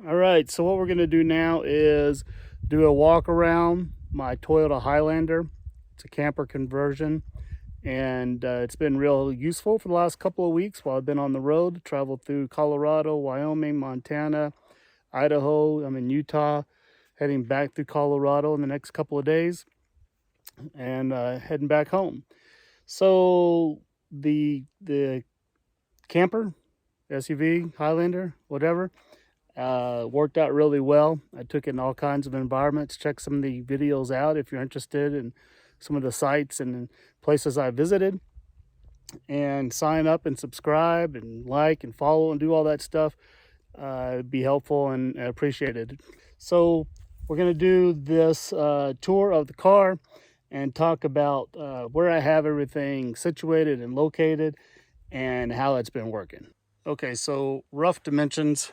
All right, so what we're going to do now is do a walk around my Toyota Highlander. It's a camper conversion, and it's been real useful for the last couple of weeks while I've been on the road. Traveled through Colorado, Wyoming, Montana, Idaho. I'm in Utah, heading back through Colorado in the next couple of days, and heading back home. So the camper, SUV, Highlander, whatever, worked out really well. I took it in all kinds of environments. Check some of the videos out if you're interested in some of the sites and places I visited. And sign up and subscribe and like and follow and do all that stuff. It'd be helpful and appreciated. So we're going to do this tour of the car and talk about where I have everything situated and located and how it's been working. Okay, so rough dimensions.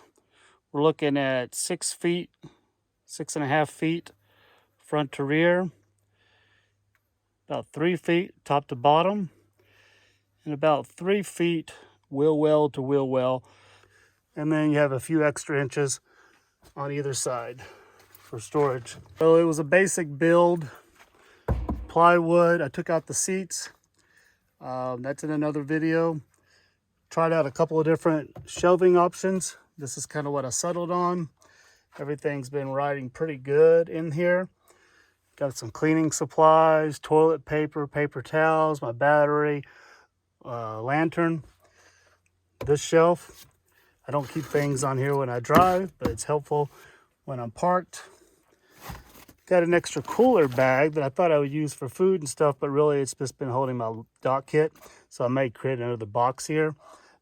We're looking at 6 feet, 6.5 feet front to rear, about 3 feet top to bottom, and about 3 feet wheel well to wheel well. And then you have a few extra inches on either side for storage. So it was a basic build, plywood. I took out the seats. That's in another video. Tried out a couple of different shelving options. This is kind of what I settled on. Everything's been riding pretty good in here. Got some cleaning supplies, toilet paper, paper towels, my battery, lantern. This shelf, I don't keep things on here when I drive, but it's helpful when I'm parked. Got an extra cooler bag that I thought I would use for food and stuff, but really it's just been holding my dock kit. So I may create another box here.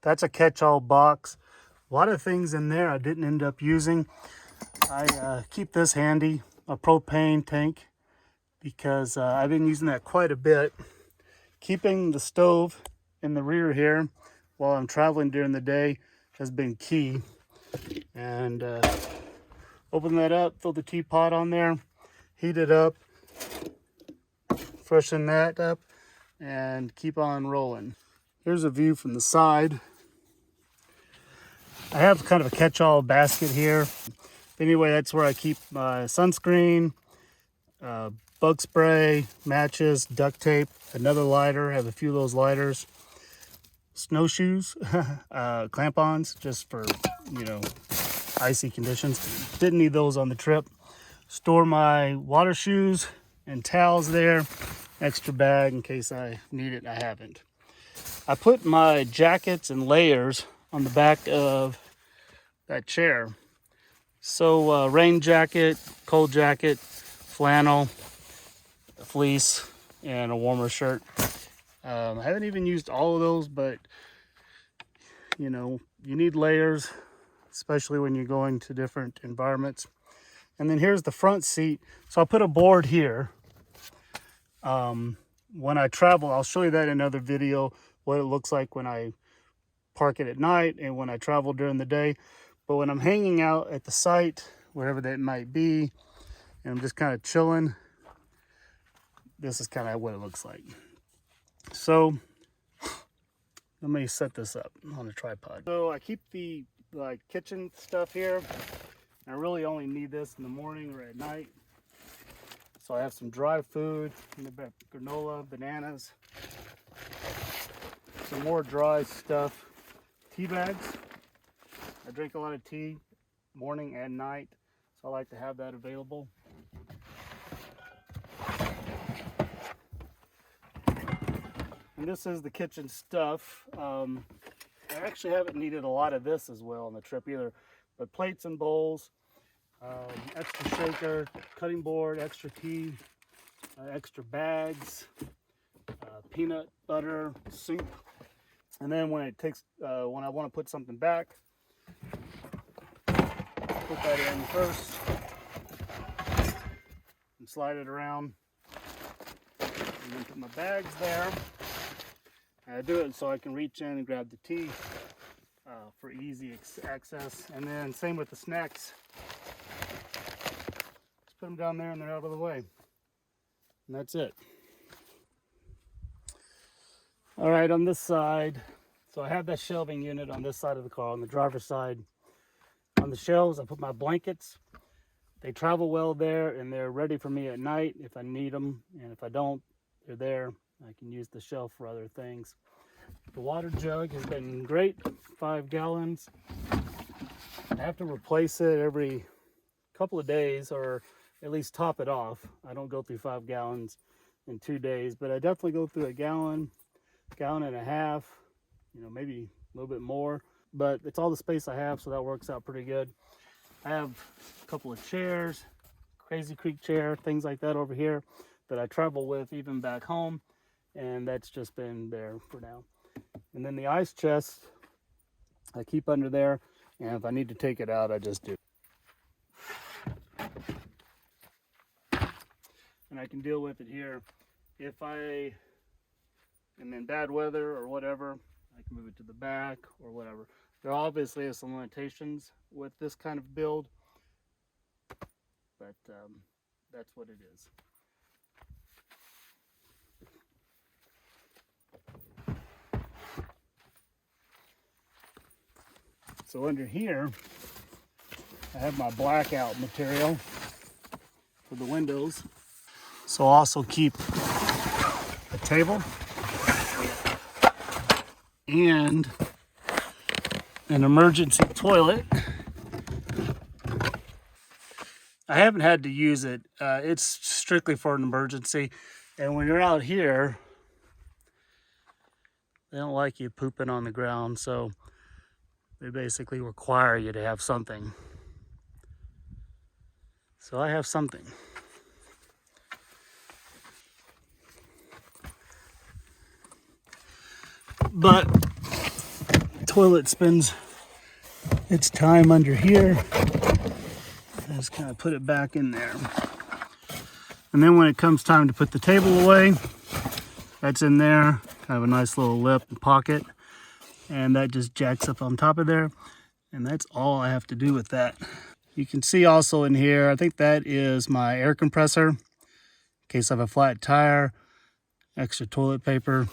That's a catch-all box. A lot of things in there I didn't end up using. I keep this handy, a propane tank, because I've been using that quite a bit. Keeping the stove in the rear here while I'm traveling during the day has been key. And open that up, fill the teapot on there, heat it up, freshen that up, and keep on rolling. Here's a view from the side. I have kind of a catch-all basket here. Anyway, that's where I keep my sunscreen, bug spray, matches, duct tape, another lighter. I have a few of those lighters. Snowshoes, clamp-ons, just for, icy conditions. Didn't need those on the trip. Store my water shoes and towels there. Extra bag in case I need it. I haven't. I put my jackets and layers on the back of that chair. So rain jacket, cold jacket, flannel, a fleece, and a warmer shirt. I haven't even used all of those, but you need layers, especially when you're going to different environments. And then here's the front seat. So I put a board here. When I travel, I'll show you that in another video, what it looks like when I park it at night and when I travel during the day. But when I'm hanging out at the site, wherever that might be, and I'm just kind of chilling, this is kind of what it looks like. So let me set this up on a tripod. So I keep the kitchen stuff here. I really only need this in the morning or at night. So I have some dry food, granola, bananas, some more dry stuff, tea bags. I drink a lot of tea morning and night, so I like to have that available. And this is the kitchen stuff. I actually haven't needed a lot of this as well on the trip either, but plates and bowls, extra shaker, cutting board, extra tea, extra bags, peanut butter, soup. And then when I want to put something back, put that in first and slide it around, and then put my bags there. And I do it so I can reach in and grab the tea for easy access. And then same with the snacks. Just put them down there and they're out of the way. And that's it. All right, on this side, so I have that shelving unit on this side of the car, on the driver's side. On the shelves, I put my blankets. They travel well there, and they're ready for me at night if I need them. And if I don't, they're there. I can use the shelf for other things. The water jug has been great, 5 gallons. I have to replace it every couple of days, or at least top it off. I don't go through 5 gallons in 2 days, but I definitely go through a gallon and a half, maybe a little bit more. But it's all the space I have, so that works out pretty good. I have a couple of chairs, Crazy Creek chair, things like that over here that I travel with even back home, and that's just been there for now. And then the ice chest I keep under there, and if I need to take it out, I just do. And I can deal with it here. If I am in bad weather or whatever, I can move it to the back or whatever. There obviously is some limitations with this kind of build, but that's what it is. So under here, I have my blackout material for the windows. So I'll also keep a table and an emergency toilet. I haven't had to use it. It's strictly for an emergency. And when you're out here, they don't like you pooping on the ground, so they basically require you to have something. So I have something. But the toilet spends its time under here. I just kind of put it back in there. And then when it comes time to put the table away, that's in there. Kind of a nice little lip and pocket. And that just jacks up on top of there. And that's all I have to do with that. You can see also in here, I think that is my air compressor. In case I have a flat tire, extra toilet paper,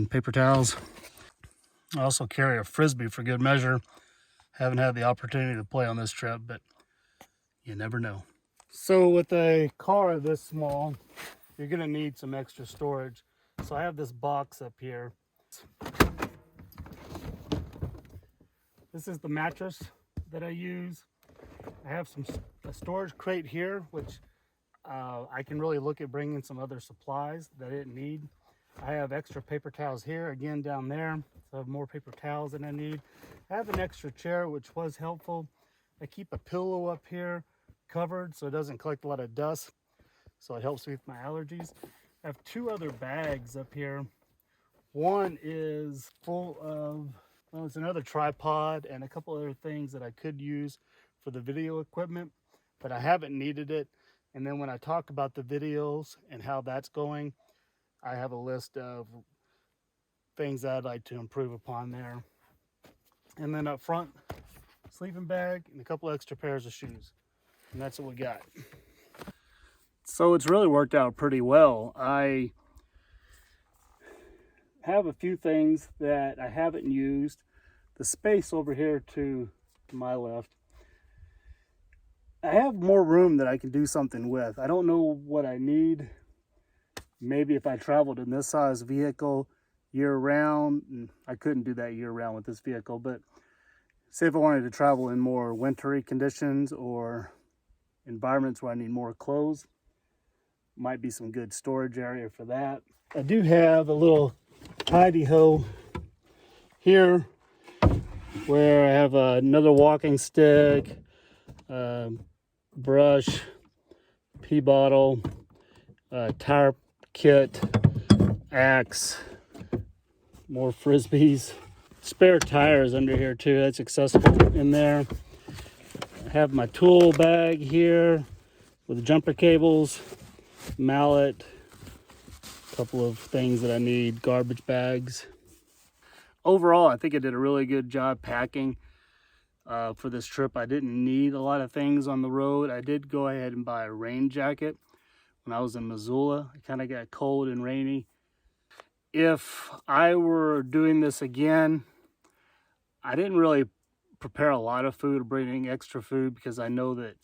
paper towels. I also carry a Frisbee for good measure. Haven't had the opportunity to play on this trip, but you never know. So with a car this small, you're gonna need some extra storage. So I have this box up here. This is the mattress that I use. I have a storage crate here, which I can really look at bringing some other supplies that I didn't need. I have extra paper towels here, again down there. So I have more paper towels than I need. I have an extra chair, which was helpful. I keep a pillow up here covered so it doesn't collect a lot of dust. So it helps me with my allergies. I have 2 other bags up here. One is full of, well, it's another tripod and a couple other things that I could use for the video equipment, but I haven't needed it. And then when I talk about the videos and how that's going, I have a list of things that I'd like to improve upon there. And then up front, sleeping bag and a couple extra pairs of shoes. And that's what we got. So it's really worked out pretty well. I have a few things that I haven't used. The space over here to my left, I have more room that I can do something with. I don't know what I need. Maybe if I traveled in this size vehicle year round, I couldn't do that year round with this vehicle, but say if I wanted to travel in more wintry conditions or environments where I need more clothes, might be some good storage area for that. I do have a little tidy-ho here where I have another walking stick, brush, pee bottle, tire kit, axe, more Frisbees, spare tires under here too. That's accessible in there. I have my tool bag here with jumper cables, mallet, a couple of things that I need, garbage bags. Overall, I think I did a really good job packing for this trip. I didn't need a lot of things on the road. I did go ahead and buy a rain jacket when I was in Missoula. It kind of got cold and rainy. If I were doing this again, I didn't really prepare a lot of food or bringing extra food, because I know that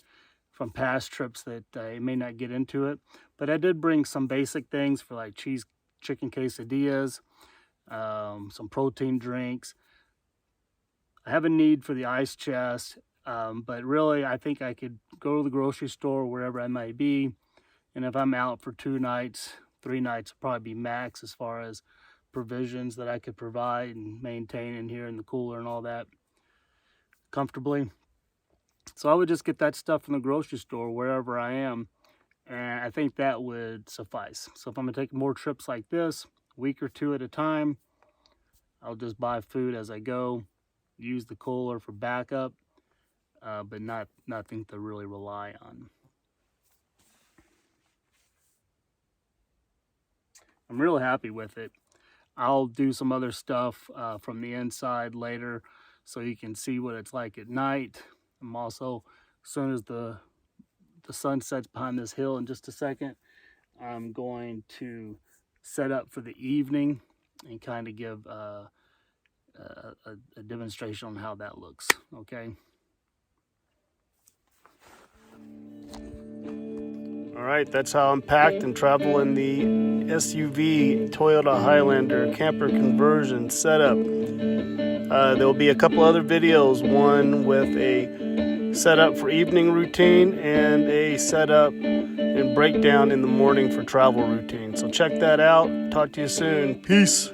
from past trips that I may not get into it. But I did bring some basic things for like cheese chicken quesadillas, some protein drinks. I have a need for the ice chest, but really I think I could go to the grocery store wherever I might be, and if I'm out for 2 nights, 3 nights will probably be max as far as provisions that I could provide and maintain in here in the cooler and all that comfortably. So I would just get that stuff from the grocery store wherever I am, and I think that would suffice. So if I'm gonna take more trips like this, a week or 2 at a time, I'll just buy food as I go, use the cooler for backup, but nothing to really rely on. I'm real happy with it. I'll do some other stuff from the inside later so you can see what it's like at night. I'm also, as soon as the sun sets behind this hill in just a second, I'm going to set up for the evening and kind of give a demonstration on how that looks, okay? All right, that's how I'm packed and travel in the SUV Toyota Highlander camper conversion setup. There will be a couple other videos, one with a setup for evening routine and a setup and breakdown in the morning for travel routine. So check that out. Talk to you soon. Peace.